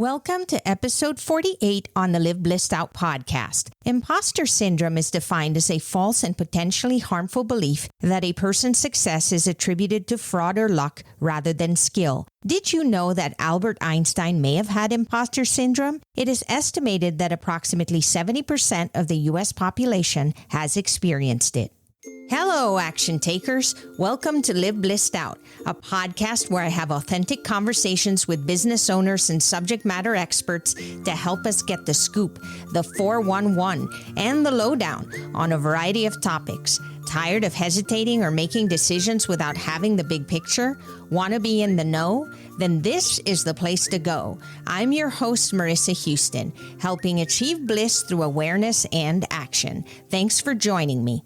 Welcome to episode 48 on the Live Blissed Out podcast. Imposter syndrome is defined as a false and potentially harmful belief that a person's success is attributed to fraud or luck rather than skill. Did you know that Albert Einstein may have had imposter syndrome? It is estimated that approximately 70% of the U.S. population has experienced it. Hello, action takers. Welcome to Live Blissed Out, a podcast where I have authentic conversations with business owners and subject matter experts to help us get the scoop, the 411, and the lowdown on a variety of topics. Tired of hesitating or making decisions without having the big picture? Want to be in the know? Then this is the place to go. I'm your host, Marissa Houston, helping achieve bliss through awareness and action. Thanks for joining me.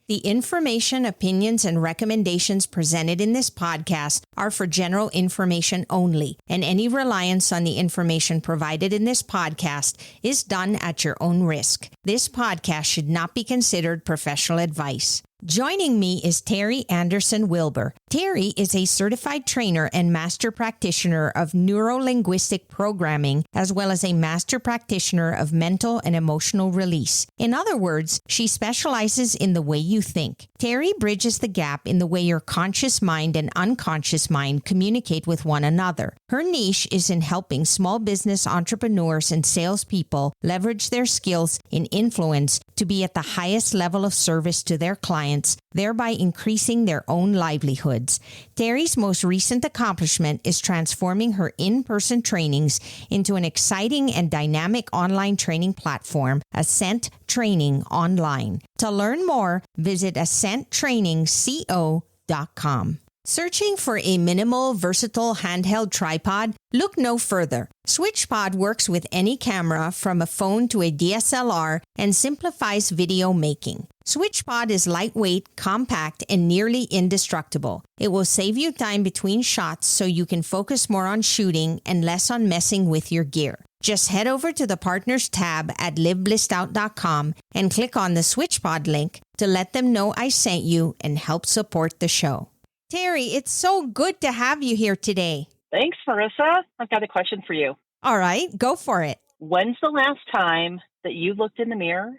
The information, opinions, and recommendations presented in this podcast are for general information only, and any reliance on the information provided in this podcast is done at your own risk. This podcast should not be considered professional advice. Joining me is Terri Anderson Wilber. Terri is a certified trainer and master practitioner of neurolinguistic programming, as well as a master practitioner of mental and emotional release. In other words, she specializes in the way you think. Terri bridges the gap in the way your conscious mind and unconscious mind communicate with one another. Her niche is in helping small business entrepreneurs and salespeople leverage their skills and influence to be at the highest level of service to their clients, thereby increasing their own livelihoods. Terri's most recent accomplishment is transforming her in-person trainings into an exciting and dynamic online training platform, Ascent Training Online. To learn more, visit AscentTrainingCO.com. Searching for a minimal, versatile handheld tripod? Look no further. SwitchPod works with any camera from a phone to a DSLR and simplifies video making. SwitchPod is lightweight, compact, and nearly indestructible. It will save you time between shots so you can focus more on shooting and less on messing with your gear. Just head over to the Partners tab at liveblissed.com and click on the SwitchPod link to let them know I sent you and help support the show. Terri, it's so good to have you here today. Thanks, Marissa. I've got a question for you. All right, go for it. When's the last time that you looked in the mirror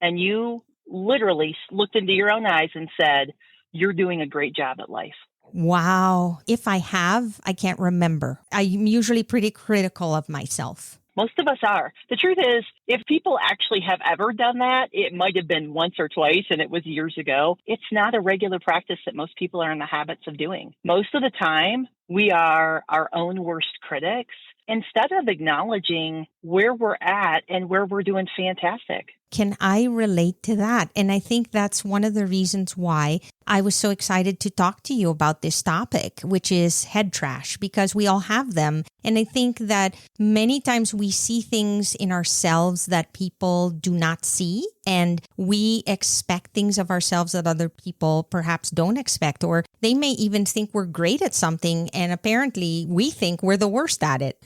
and you literally looked into your own eyes and said, you're doing a great job at life? Wow. If I have, I can't remember. I'm usually pretty critical of myself. Most of us are. The truth is, if people actually have ever done that, it might have been once or twice and it was years ago. It's not a regular practice that most people are in the habits of doing. Most of the time, we are our own worst critics instead of acknowledging where we're at and where we're doing fantastic. Can I relate to that? And I think that's one of the reasons why I was so excited to talk to you about this topic, which is head trash, because we all have them. And I think that many times we see things in ourselves that people do not see, and we expect things of ourselves that other people perhaps don't expect, or they may even think we're great at something, and apparently we think we're the worst at it.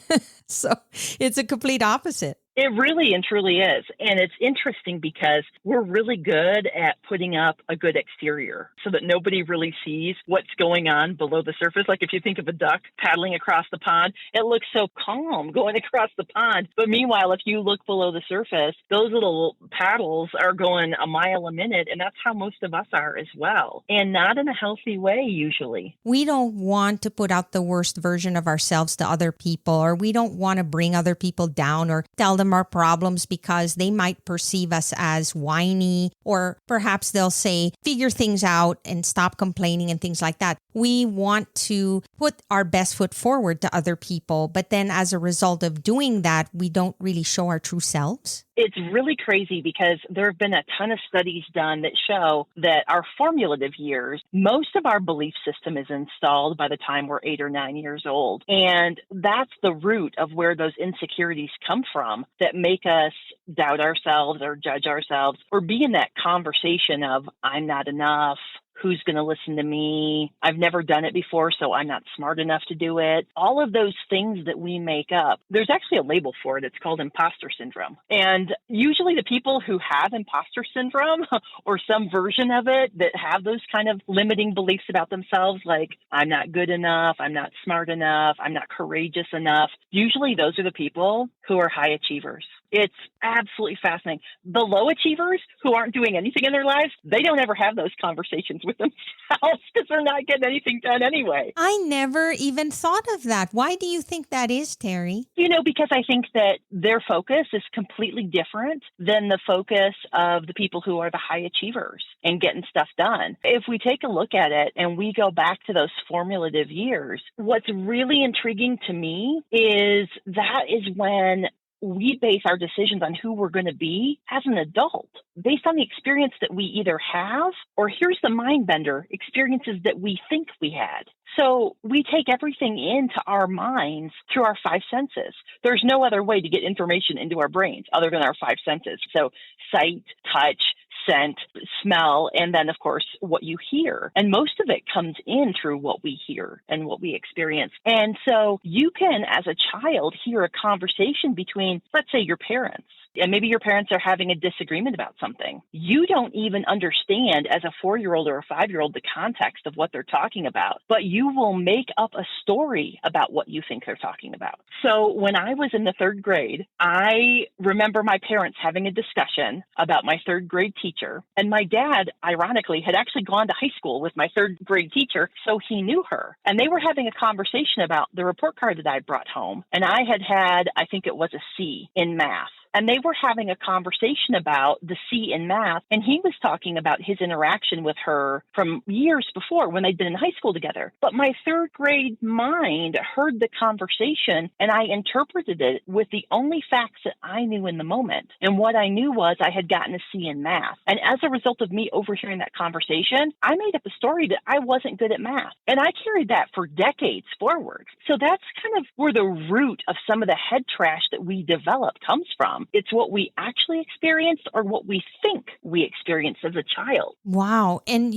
So it's a complete opposite. It really and truly is. And it's interesting because we're really good at putting up a good exterior so that nobody really sees what's going on below the surface. Like if you think of a duck paddling across the pond, it looks so calm going across the pond. But meanwhile, if you look below the surface, those little paddles are going a mile a minute. And that's how most of us are as well. And not in a healthy way, usually. We don't want to put out the worst version of ourselves to other people, or we don't want to bring other people down or tell them our problems because they might perceive us as whiny, or perhaps they'll say, figure things out and stop complaining and things like that. We want to put our best foot forward to other people, but then as a result of doing that, we don't really show our true selves. It's really crazy because there have been a ton of studies done that show that our formative years, most of our belief system is installed by the time we're 8 or 9 years old. And that's the root of where those insecurities come from that make us doubt ourselves or judge ourselves or be in that conversation of, I'm not enough. Who's going to listen to me? I've never done it before, so I'm not smart enough to do it. All of those things that we make up, there's actually a label for it. It's called imposter syndrome. And usually the people who have imposter syndrome or some version of it that have those kind of limiting beliefs about themselves, like I'm not good enough, I'm not smart enough, I'm not courageous enough, usually those are the people who are high achievers. It's absolutely fascinating. The low achievers who aren't doing anything in their lives, they don't ever have those conversations with themselves because they're not getting anything done anyway. I never even thought of that. Why do you think that is, Terri? Because I think that their focus is completely different than the focus of the people who are the high achievers and getting stuff done. If we take a look at it and we go back to those formative years, what's really intriguing to me is that is when we base our decisions on who we're going to be as an adult based on the experience that we either have, or here's the mind bender, experiences that we think we had. So we take everything into our minds through our five senses. There's no other way to get information into our brains other than our five senses. So sight, touch, scent, smell, and then, of course, what you hear. And most of it comes in through what we hear and what we experience. And so you can, as a child, hear a conversation between, let's say, your parents. And maybe your parents are having a disagreement about something. You don't even understand as a 4-year-old or a 5-year-old the context of what they're talking about, but you will make up a story about what you think they're talking about. So when I was in the 3rd grade, I remember my parents having a discussion about my 3rd grade teacher. And my dad, ironically, had actually gone to high school with my 3rd grade teacher, so he knew her. And they were having a conversation about the report card that I brought home. And I had, I think it was a C in math. And they were having a conversation about the C in math, and he was talking about his interaction with her from years before when they'd been in high school together. But my 3rd grade mind heard the conversation, and I interpreted it with the only facts that I knew in the moment. And what I knew was I had gotten a C in math. And as a result of me overhearing that conversation, I made up a story that I wasn't good at math. And I carried that for decades forward. So that's kind of where the root of some of the head trash that we develop comes from. It's what we actually experienced or what we think we experienced as a child. Wow. And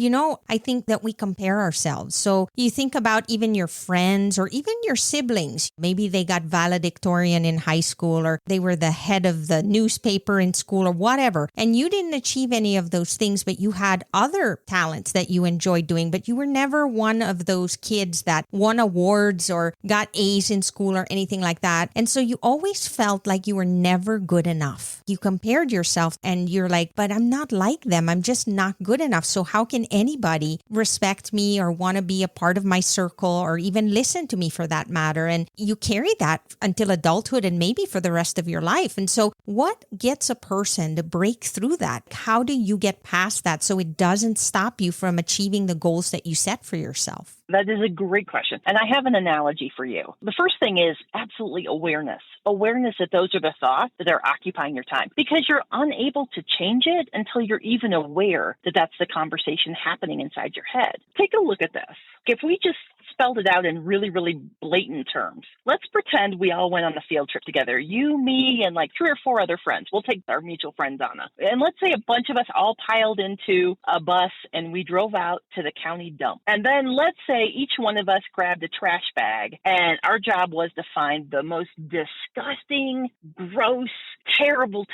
I think that we compare ourselves. So you think about even your friends or even your siblings. Maybe they got valedictorian in high school, or they were the head of the newspaper in school, or whatever. And you didn't achieve any of those things, but you had other talents that you enjoyed doing, but you were never one of those kids that won awards or got A's in school or anything like that. And so you always felt like you were never good enough. You compared yourself and you're like, but I'm not like them. I'm just not good enough. So how can anybody respect me or want to be a part of my circle or even listen to me for that matter? And you carry that until adulthood and maybe for the rest of your life. And so what gets a person to break through that? How do you get past that so it doesn't stop you from achieving the goals that you set for yourself? That is a great question. And I have an analogy for you. The first thing is absolutely awareness. Awareness that those are the thoughts that are occupying your time, because you're unable to change it until you're even aware that that's the conversation happening inside your head. Take a look at this. If we just spelled it out in really, really blatant terms, let's pretend we all went on a field trip together. You, me, and like 3 or 4 other friends. We'll take our mutual friend Donna. And let's say a bunch of us all piled into a bus and we drove out to the county dump. And then let's say each one of us grabbed a trash bag and our job was to find the most disgusting, gross, terrible,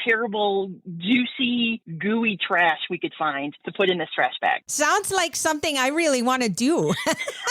juicy, gooey trash we could find to put in this trash bag. Sounds like something I really want to do.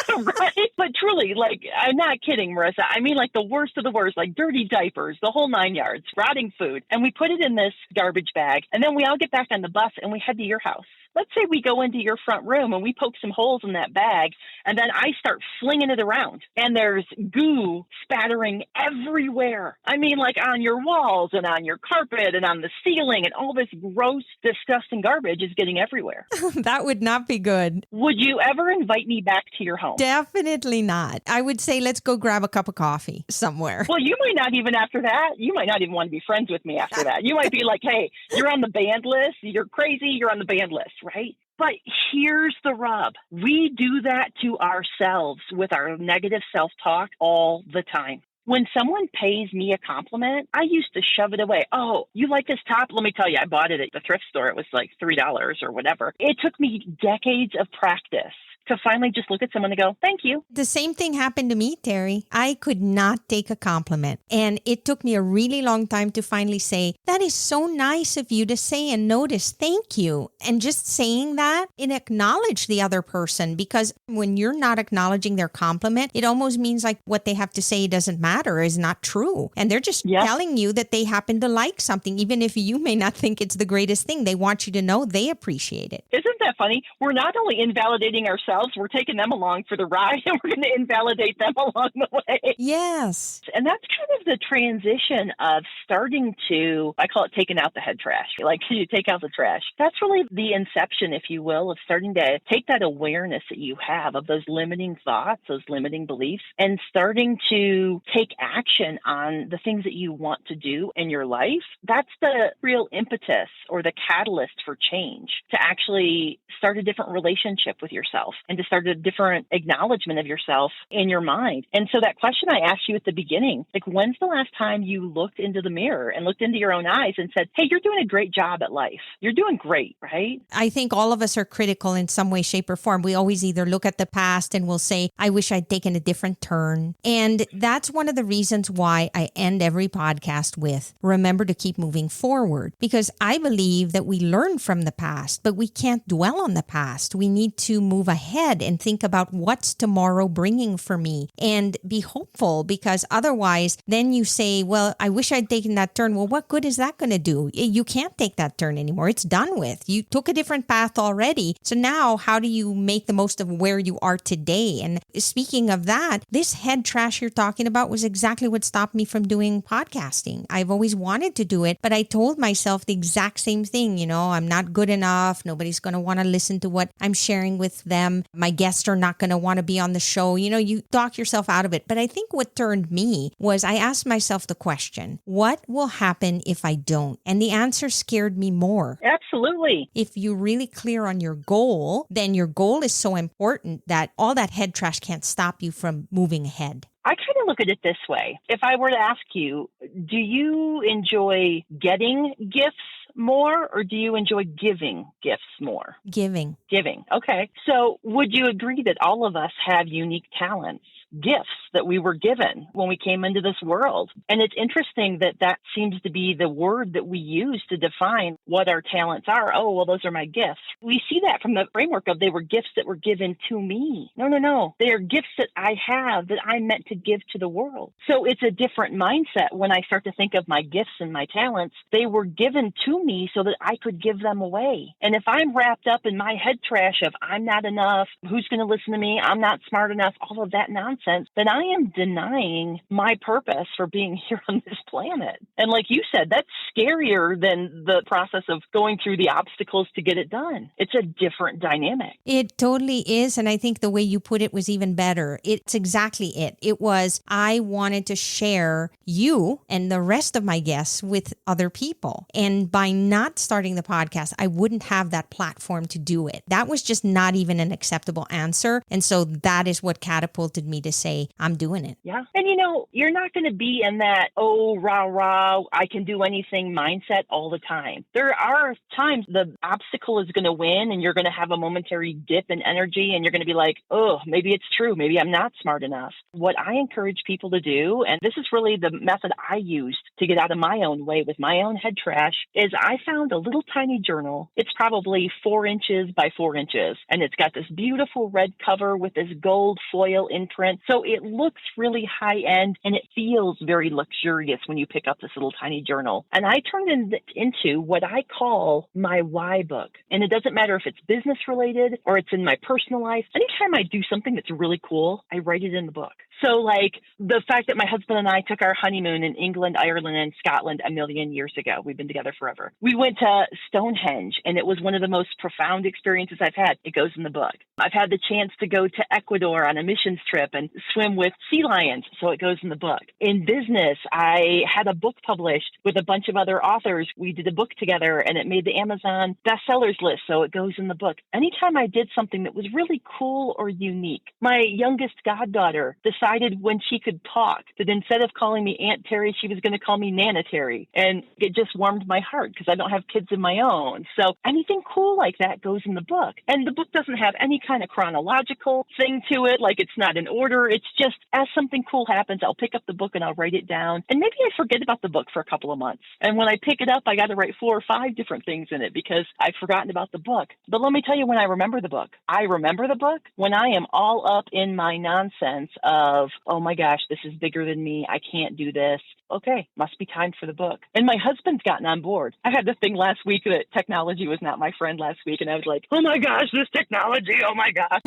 Right? But truly, like, I'm not kidding, Marissa. I mean, like the worst of the worst, like dirty diapers, the whole 9 yards, rotting food. And we put it in this garbage bag. And then we all get back on the bus and we head to your house. Let's say we go into your front room and we poke some holes in that bag, and then I start flinging it around, and there's goo spattering everywhere. I mean, like on your walls and on your carpet and on the ceiling, and all this gross, disgusting garbage is getting everywhere. That would not be good. Would you ever invite me back to your home? Definitely not. I would say, let's go grab a cup of coffee somewhere. Well, you might not even after that. You might not even want to be friends with me after that. You might be like, hey, you're on the banned list. You're crazy. You're on the banned list, right? But here's the rub. We do that to ourselves with our negative self-talk all the time. When someone pays me a compliment, I used to shove it away. Oh, you like this top? Let me tell you, I bought it at the thrift store. It was like $3 or whatever. It took me decades of practice to finally just look at someone and go, thank you. The same thing happened to me, Terri. I could not take a compliment. And it took me a really long time to finally say, that is so nice of you to say and notice. Thank you. And just saying that and acknowledge the other person, because when you're not acknowledging their compliment, it almost means like what they have to say doesn't matter, is not true. And they're just telling you that they happen to like something, even if you may not think it's the greatest thing. They want you to know they appreciate it. Isn't that funny? We're not only invalidating ourselves, we're taking them along for the ride, and we're going to invalidate them along the way. Yes. And that's kind of the transition of starting to, I call it taking out the head trash. Like you take out the trash. That's really the inception, if you will, of starting to take that awareness that you have of those limiting thoughts, those limiting beliefs, and starting to take action on the things that you want to do in your life. That's the real impetus or the catalyst for change, to actually start a different relationship with yourself and to start a different acknowledgement of yourself in your mind. And so that question I asked you at the beginning, like, when's the last time you looked into the mirror and looked into your own eyes and said, hey, you're doing a great job at life. You're doing great, right? I think all of us are critical in some way, shape, or form. We always either look at the past and we'll say, I wish I'd taken a different turn. And that's one of the reasons why I end every podcast with, remember to keep moving forward. Because I believe that we learn from the past, but we can't dwell on the past. We need to move ahead and think about what's tomorrow bringing for me and be hopeful, because otherwise then you say, well, I wish I'd taken that turn. Well, what good is that going to do? You can't take that turn anymore. It's done with. You took a different path already. So now how do you make the most of where you are today? And speaking of that, this head trash you're talking about was exactly what stopped me from doing podcasting. I've always wanted to do it, but I told myself the exact same thing. I'm not good enough. Nobody's going to want to listen to what I'm sharing with them. My guests are not going to want to be on the show. You talk yourself out of it. But I think what turned me was I asked myself the question, what will happen if I don't? And the answer scared me more. Absolutely. If you're really clear on your goal, then your goal is so important that all that head trash can't stop you from moving ahead. I kind of look at it this way. If I were to ask you, do you enjoy getting gifts more, or do you enjoy giving gifts more? Giving. Okay. So would you agree that all of us have unique talents, gifts that we were given when we came into this world? And it's interesting that that seems to be the word that we use to define what our talents are. Oh, well, those are my gifts. We see that from the framework of they were gifts that were given to me. No. They are gifts that I have that I'm meant to give to the world. So it's a different mindset when I start to think of my gifts and my talents. They were given to me so that I could give them away. And if I'm wrapped up in my head trash of I'm not enough, who's going to listen to me, I'm not smart enough, all of that nonsense, then I am denying my purpose for being here on this planet. And like you said, that's scarier than the process of going through the obstacles to get it done. It's a different dynamic. It totally is. And I think the way you put it was even better. It's exactly it. It was, I wanted to share you and the rest of my guests with other people. And by not starting the podcast, I wouldn't have that platform to do it. That was just not even an acceptable answer. And so that is what catapulted me to say, I'm doing it. Yeah. And you're not going to be in that, oh, rah, I can do anything mindset all the time. There are times the obstacle is going to win and you're going to have a momentary dip in energy and you're going to be like, oh, maybe it's true. Maybe I'm not smart enough. What I encourage people to do, and this is really the method I used to get out of my own way with my own head trash, is I found a little tiny journal. It's probably 4 inches by 4 inches. And it's got this beautiful red cover with this gold foil imprint. So it looks really high end and it feels very luxurious when you pick up this little tiny journal. And I turned it into what I call my why book. And it doesn't matter if it's business related or it's in my personal life. Anytime I do something that's really cool, I write it in the book. So like the fact that my husband and I took our honeymoon in England, Ireland, and Scotland a million years ago. We've been together forever. We went to Stonehenge and it was one of the most profound experiences I've had. It goes in the book. I've had the chance to go to Ecuador on a missions trip and swim with sea lions. So it goes in the book. In business, I had a book published with a bunch of other authors. We did a book together and it made the Amazon bestsellers list. So it goes in the book. Anytime I did something that was really cool or unique, my youngest goddaughter decided decided when she could talk that instead of calling me Aunt Terri, she was going to call me Nana Terri. And it just warmed my heart because I don't have kids of my own. So anything cool like that goes in the book. And the book doesn't have any kind of chronological thing to it, like it's not in order. It's just as something cool happens, I'll pick up the book and I'll write it down. And maybe I forget about the book for a couple of months. And when I pick it up, I got to write 4 or 5 different things in it because I've forgotten about the book. But let me tell you when I remember the book. I remember the book when I am all up in my nonsense of, oh my gosh, this is bigger than me. I can't do this. Okay, must be time for the book. And my husband's gotten on board. I had this thing last week that technology was not my friend last week. And I was like, oh my gosh, this technology, oh my gosh.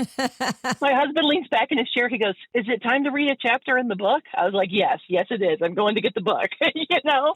My husband leans back in his chair. He goes, is it time to read a chapter in the book? I was like, yes, it is. I'm going to get the book.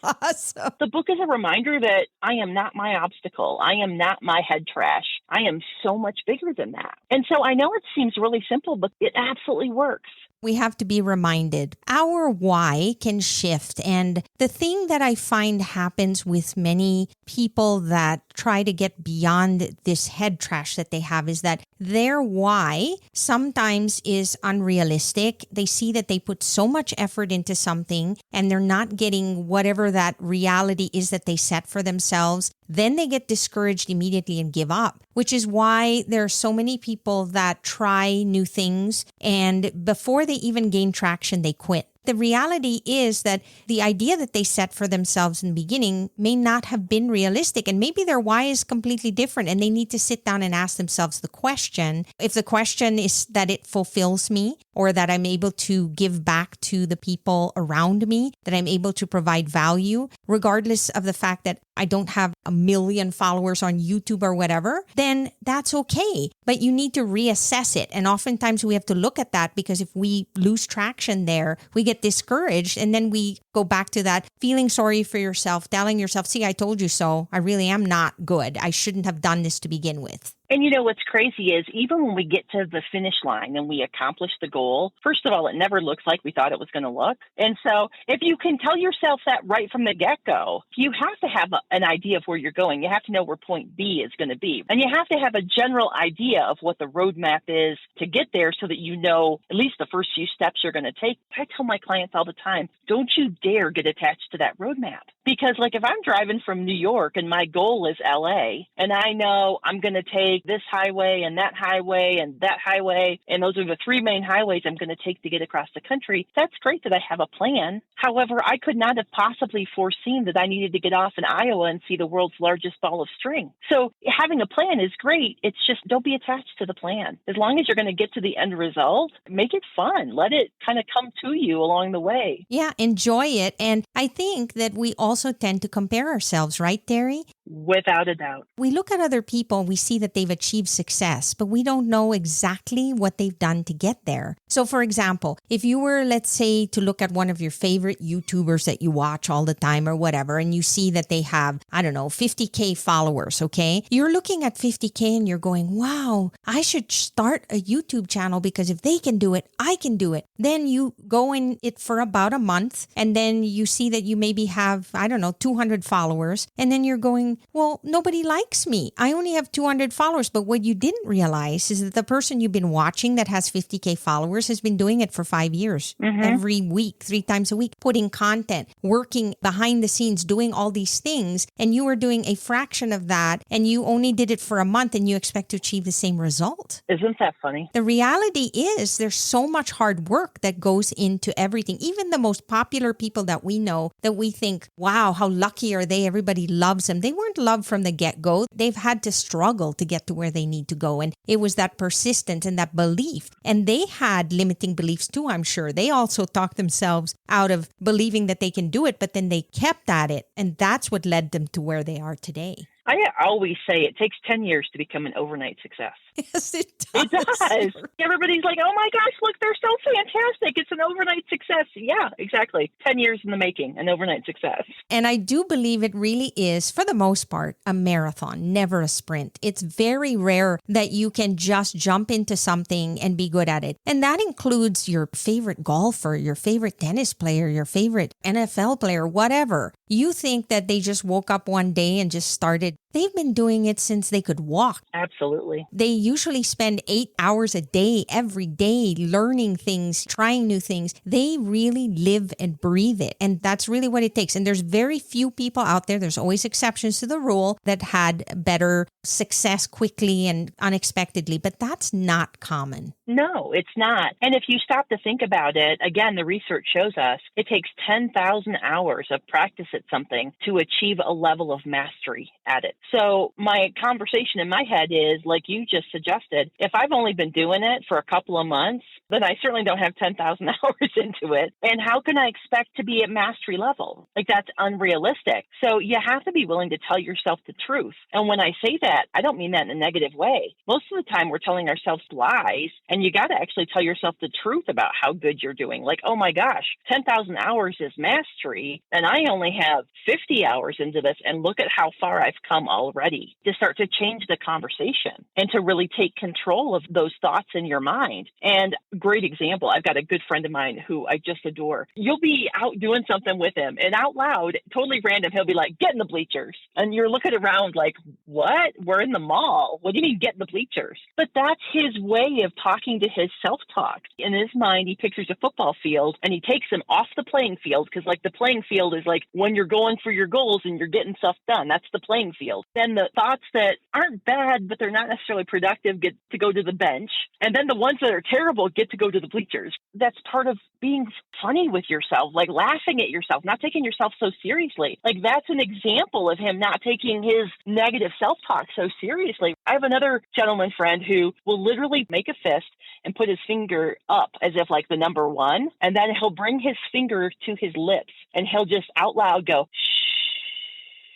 Awesome. The book is a reminder that I am not my obstacle. I am not my head trash. I am so much bigger than that. And so I know it seems really simple, but it absolutely works. We have to be reminded our why can shift. And the thing that I find happens with many people that try to get beyond this head trash that they have is that their why sometimes is unrealistic. They see that they put so much effort into something and they're not getting whatever that reality is that they set for themselves. Then they get discouraged immediately and give up, which is why there are so many people that try new things and before they even gain traction, they quit. The reality is that the idea that they set for themselves in the beginning may not have been realistic, and maybe their why is completely different, and they need to sit down and ask themselves the question. If the question is that it fulfills me, or that I'm able to give back to the people around me, that I'm able to provide value, regardless of the fact that I don't have 1 million followers on YouTube or whatever, then that's okay. But you need to reassess it. And oftentimes we have to look at that because if we lose traction there, we get discouraged. And then we go back to that feeling sorry for yourself, telling yourself, see, I told you so. I really am not good. I shouldn't have done this to begin with. And you know what's crazy is even when we get to the finish line and we accomplish the goal, first of all, it never looks like we thought it was going to look. And so if you can tell yourself that right from the get-go, you have to have an idea of where you're going. You have to know where point B is going to be. And you have to have a general idea of what the roadmap is to get there so that you know at least the first few steps you're going to take. I tell my clients all the time, don't you dare get attached to that roadmap. Because like if I'm driving from New York and my goal is LA and I know I'm going to take this highway and that highway and that highway, and those are the 3 main highways I'm going to take to get across the country, that's great that I have a plan. However, I could not have possibly foreseen that I needed to get off in Iowa and see the world's largest ball of string. So having a plan is great. It's just don't be attached to the plan. As long as you're going to get to the end result, make it fun. Let it kind of come to you along the way. Yeah, enjoy it. And I think that we also tend to compare ourselves, right, Terri? Without a doubt. We look at other people, we see that they've achieved success, but we don't know exactly what they've done to get there. So for example, if you were, let's say, to look at one of your favorite YouTubers that you watch all the time or whatever, and you see that they have, 50K followers, okay? You're looking at 50K and you're going, wow, I should start a YouTube channel because if they can do it, I can do it. Then you go in it for about a month and then you see that you maybe have, 200 followers. And then you're going, well, nobody likes me. I only have 200 followers. But what you didn't realize is that the person you've been watching that has 50K followers has been doing it for 5 years. Mm-hmm. Every week, 3 times a week, putting content, working behind the scenes, doing all these things. And you were doing a fraction of that and you only did it for a month and you expect to achieve the same result. Isn't that funny? The reality is there's so much hard work that goes into everything. Even the most popular people that we know that we think, wow, how lucky are they? Everybody loves them. They weren't loved from the get-go. They've had to struggle to get to where they need to go. And it was that persistence and that belief. And they had limiting beliefs too, I'm sure. They also talked themselves out of believing that they can do it, but then they kept at it. And that's what led them to where they are today. I always say it takes 10 years to become an overnight success. Yes, it does. It does. Everybody's like, oh my gosh, look, they're so fantastic. It's an overnight success. Yeah, exactly. 10 years in the making, an overnight success. And I do believe it really is, for the most part, a marathon, never a sprint. It's very rare that you can just jump into something and be good at it. And that includes your favorite golfer, your favorite tennis player, your favorite NFL player, whatever. You think that they just woke up one day and just started they've been doing it since they could walk. Absolutely. They usually spend 8 hours a day, every day, learning things, trying new things. They really live and breathe it. And that's really what it takes. And there's very few people out there, there's always exceptions to the rule, that had better success quickly and unexpectedly. But that's not common. No, it's not. And if you stop to think about it, again, the research shows us it takes 10,000 hours of practice at something to achieve a level of mastery at it. So my conversation in my head is, like you just suggested, if I've only been doing it for a couple of months, then I certainly don't have 10,000 hours into it. And how can I expect to be at mastery level? Like, that's unrealistic. So you have to be willing to tell yourself the truth. And when I say that, I don't mean that in a negative way. Most of the time we're telling ourselves lies, and you got to actually tell yourself the truth about how good you're doing. Like, oh my gosh, 10,000 hours is mastery, and I only have 50 hours into this, and look at how far I've come already. To start to change the conversation and to really take control of those thoughts in your mind. And great example, I've got a good friend of mine who I just adore. You'll be out doing something with him, and out loud, totally random, he'll be like, get in the bleachers. And you're looking around like, what? We're in the mall. What do you mean get in the bleachers? But that's his way of talking to his self-talk. In his mind, he pictures a football field, and he takes him off the playing field, because like the playing field is like when you're going for your goals and you're getting stuff done. That's the playing field. Then the thoughts that aren't bad, but they're not necessarily productive, get to go to the bench. And then the ones that are terrible get to go to the bleachers. That's part of being funny with yourself, like laughing at yourself, not taking yourself so seriously. Like, that's an example of him not taking his negative self-talk so seriously. I have another gentleman friend who will literally make a fist and put his finger up as if like the number one, and then he'll bring his finger to his lips and he'll just out loud go, shh,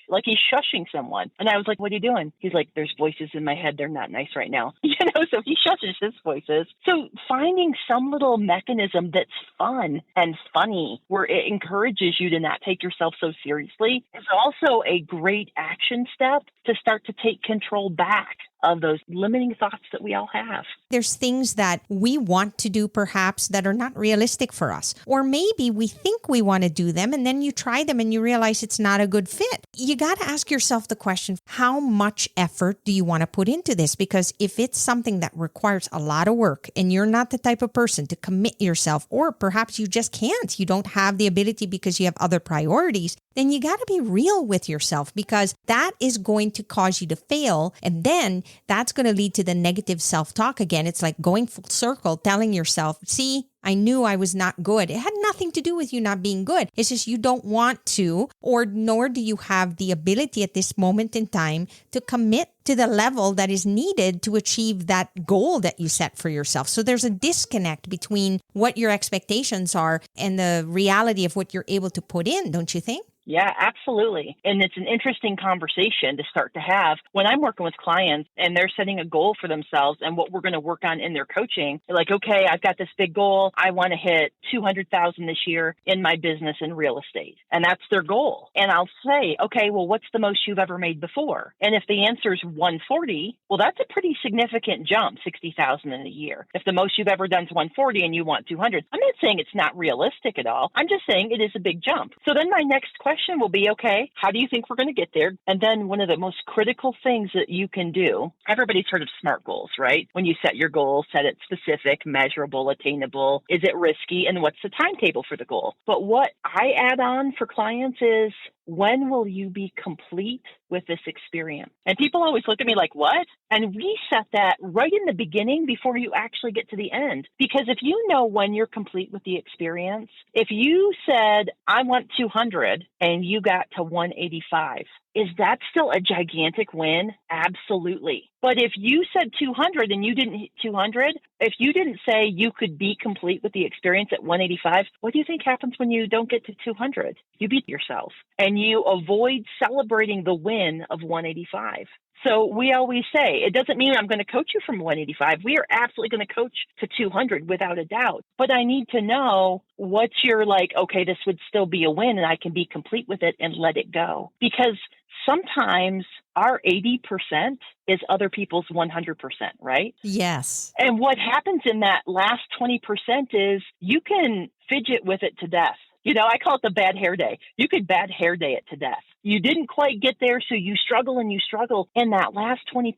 like he's shushing someone. And I was like, what are you doing? He's like, there's voices in my head. They're not nice right now. So he shushes his voices. So finding some little mechanism that's fun and funny, where it encourages you to not take yourself so seriously, is also a great action step to start to take control back of those limiting thoughts that we all have. There's things that we want to do perhaps that are not realistic for us. Or maybe we think we want to do them, and then you try them and you realize it's not a good fit. You got to ask yourself the question, how much effort do you want to put into this? Because if it's something that requires a lot of work and you're not the type of person to commit yourself, or perhaps you just can't, you don't have the ability because you have other priorities, then you got to be real with yourself, because that is going to cause you to fail. And then that's going to lead to the negative self-talk again. It's like going full circle, telling yourself, see, I knew I was not good. It had nothing to do with you not being good. It's just you don't want to, or nor do you have the ability at this moment in time to commit to the level that is needed to achieve that goal that you set for yourself. So there's a disconnect between what your expectations are and the reality of what you're able to put in, don't you think? Yeah, absolutely. And it's an interesting conversation to start to have when I'm working with clients and they're setting a goal for themselves and what we're going to work on in their coaching. They're like, okay, I've got this big goal. I want to hit 200,000 this year in my business in real estate. And that's their goal. And I'll say, okay, well, what's the most you've ever made before? And if the answer is 140, well, that's a pretty significant jump, 60,000 in a year. If the most you've ever done is 140 and you want 200, I'm not saying it's not realistic at all. I'm just saying it is a big jump. So then my next question will be, okay, how do you think we're going to get there? And then one of the most critical things that you can do, everybody's heard of SMART goals, right? When you set your goal, set it specific, measurable, attainable. Is it risky? And what's the timetable for the goal? But what I add on for clients is, when will you be complete with this experience? And people always look at me like, what? And we set that right in the beginning before you actually get to the end. Because if you know when you're complete with the experience, if you said, I want 200 and you got to 185, is that still a gigantic win? Absolutely. But if you said 200 and you didn't hit 200, if you didn't say you could be complete with the experience at 185, what do you think happens when you don't get to 200? You beat yourself and you avoid celebrating the win of 185. So we always say, it doesn't mean I'm going to coach you from 185. We are absolutely going to coach to 200 without a doubt. But I need to know what you're like, okay, this would still be a win and I can be complete with it and let it go. Because sometimes our 80% is other people's 100%, right? Yes. And what happens in that last 20% is you can fidget with it to death. I call it the bad hair day. You could bad hair day it to death. You didn't quite get there, so you struggle and you struggle. And that last 20%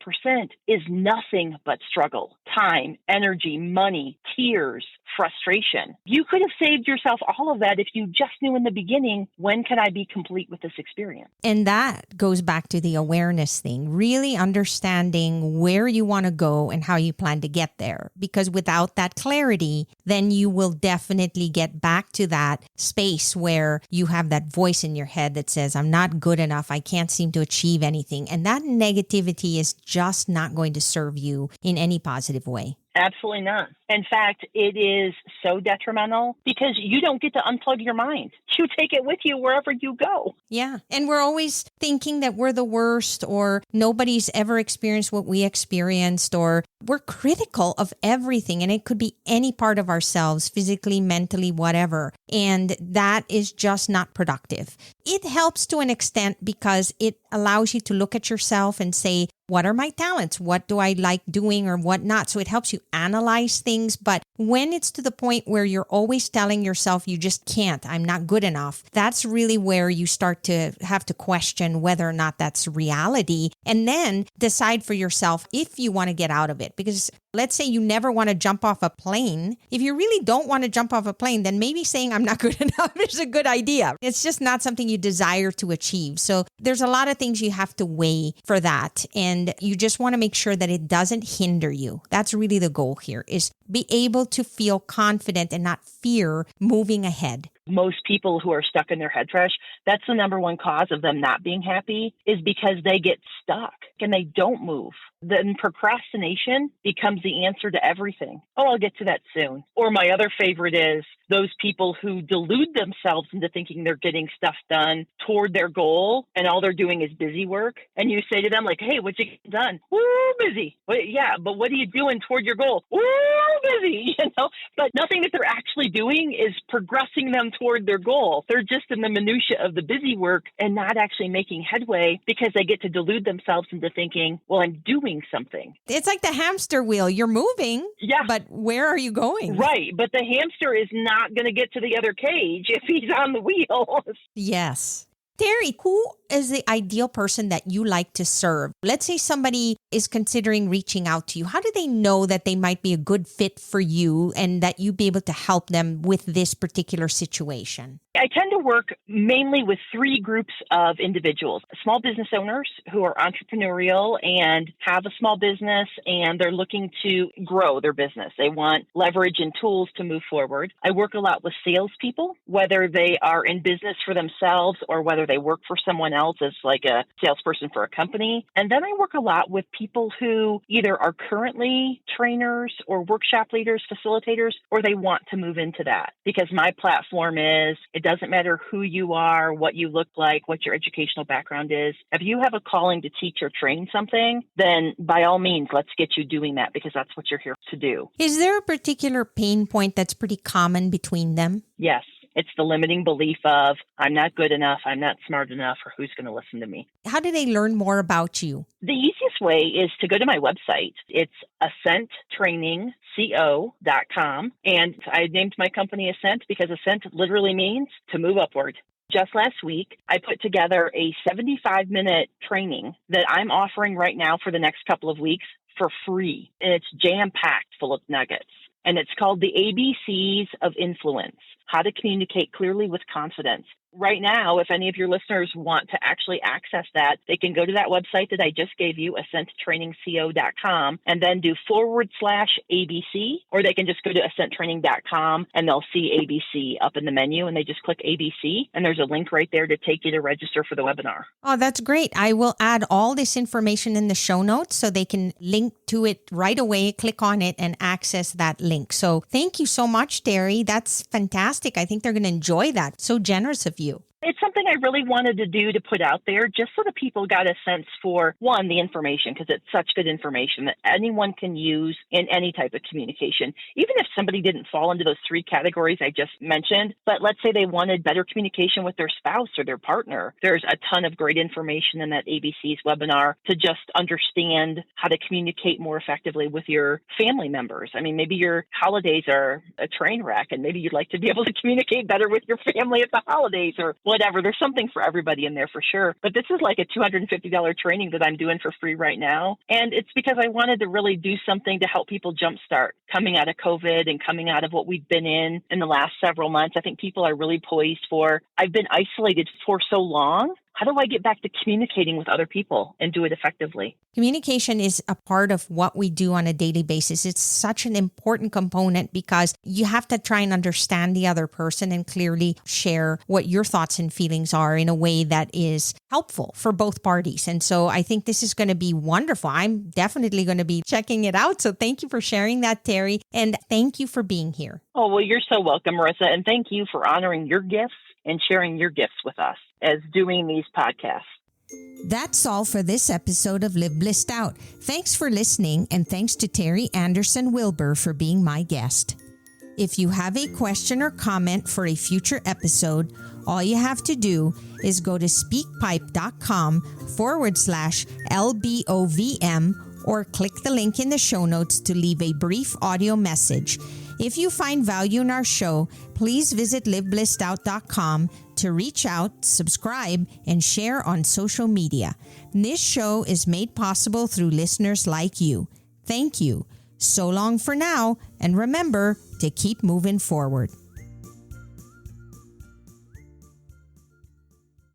is nothing but struggle, time, energy, money, tears, frustration. You could have saved yourself all of that if you just knew in the beginning, when can I be complete with this experience? And that goes back to the awareness thing, really understanding where you want to go and how you plan to get there. Because without that clarity, then you will definitely get back to that space where you have that voice in your head that says, I'm not good enough. I can't seem to achieve anything. And that negativity is just not going to serve you in any positive way. Absolutely not. In fact, it is so detrimental because you don't get to unplug your mind. You take it with you wherever you go. Yeah. And we're always thinking that we're the worst, or nobody's ever experienced what we experienced, or we're critical of everything. And it could be any part of ourselves, physically, mentally, whatever. And that is just not productive. It helps to an extent because it allows you to look at yourself and say, what are my talents? What do I like doing or what not? So it helps you analyze things. But when it's to the point where you're always telling yourself you just can't, I'm not good enough, that's really where you start to have to question whether or not that's reality, and then decide for yourself if you want to get out of it. Because let's say you never want to jump off a plane. If you really don't want to jump off a plane, then maybe saying I'm not good enough is a good idea. It's just not something you desire to achieve. So there's a lot of things you have to weigh for that. And you just want to make sure that it doesn't hinder you. That's really the goal here, is be able to feel confident and not fear moving ahead. Most people who are stuck in their head trash, that's the number one cause of them not being happy, is because they get stuck and they don't move. Then procrastination becomes the answer to everything. Oh, I'll get to that soon. Or my other favorite is those people who delude themselves into thinking they're getting stuff done toward their goal, and all they're doing is busy work. And you say to them, like, hey, what'd you get done? Woo, busy. Well, yeah, but what are you doing toward your goal? Woo, busy. But nothing that they're actually doing is progressing them toward their goal. They're just in the minutia of the busy work and not actually making headway because they get to delude themselves into thinking, well, I'm doing something. It's like the hamster wheel. You're moving, yeah, but where are you going? Right, but the hamster is not going to get to the other cage if he's on the wheel. Yes. Terri, who is the ideal person that you like to serve? Let's say somebody is considering reaching out to you. How do they know that they might be a good fit for you and that you'd be able to help them with this particular situation? I tend to work mainly with three groups of individuals: small business owners who are entrepreneurial and have a small business and they're looking to grow their business. They want leverage and tools to move forward. I work a lot with salespeople, whether they are in business for themselves or whether they work for someone else as like a salesperson for a company. And then I work a lot with people who either are currently trainers or workshop leaders, facilitators, or they want to move into that. Because my platform is, it doesn't matter who you are, what you look like, what your educational background is. If you have a calling to teach or train something, then by all means, let's get you doing that because that's what you're here to do. Is there a particular pain point that's pretty common between them? Yes. It's the limiting belief of, I'm not good enough, I'm not smart enough, or who's going to listen to me. How do they learn more about you? The easiest way is to go to my website. It's AscentTrainingCO.com. And I named my company Ascent because Ascent literally means to move upward. Just last week, I put together a 75-minute training that I'm offering right now for the next couple of weeks for free. And it's jam-packed full of nuggets. And it's called the ABCs of Influence: How to Communicate Clearly with Confidence. Right now, if any of your listeners want to actually access that, they can go to that website that I just gave you, AscentTrainingCO.com, and then do /ABC, or they can just go to AscentTraining.com and they'll see ABC up in the menu, and they just click ABC, and there's a link right there to take you to register for the webinar. Oh, that's great. I will add all this information in the show notes so they can link to it right away, click on it, and access that link. So thank you so much, Terri. That's fantastic. I think they're going to enjoy that. So generous of you. It's something I really wanted to do to put out there just so that people got a sense for, one, the information, because it's such good information that anyone can use in any type of communication, even if somebody didn't fall into those three categories I just mentioned. But let's say they wanted better communication with their spouse or their partner. There's a ton of great information in that ABC's webinar to just understand how to communicate more effectively with your family members. I mean, maybe your holidays are a train wreck and maybe you'd like to be able to communicate better with your family at the holidays or whatever. There's something for everybody in there for sure. But this is like a $250 training that I'm doing for free right now. And it's because I wanted to really do something to help people jumpstart coming out of COVID and coming out of what we've been in the last several months. I think people are really poised for, I've been isolated for so long. How do I get back to communicating with other people and do it effectively? Communication is a part of what we do on a daily basis. It's such an important component because you have to try and understand the other person and clearly share what your thoughts and feelings are in a way that is helpful for both parties. And so I think this is going to be wonderful. I'm definitely going to be checking it out. So thank you for sharing that, Terri. And thank you for being here. Oh, well, you're so welcome, Marissa. And thank you for honoring your gifts and sharing your gifts with us as doing these podcasts. That's all for this episode of Live Blissed Out. Thanks for listening, and thanks to Terri Anderson Wilber for being my guest. If you have a question or comment for a future episode, all you have to do is go to speakpipe.com/LBOVM or click the link in the show notes to leave a brief audio message. If you find value in our show, please visit liveblessedout.com to reach out, subscribe, and share on social media. This show is made possible through listeners like you. Thank you. So long for now, and remember to keep moving forward.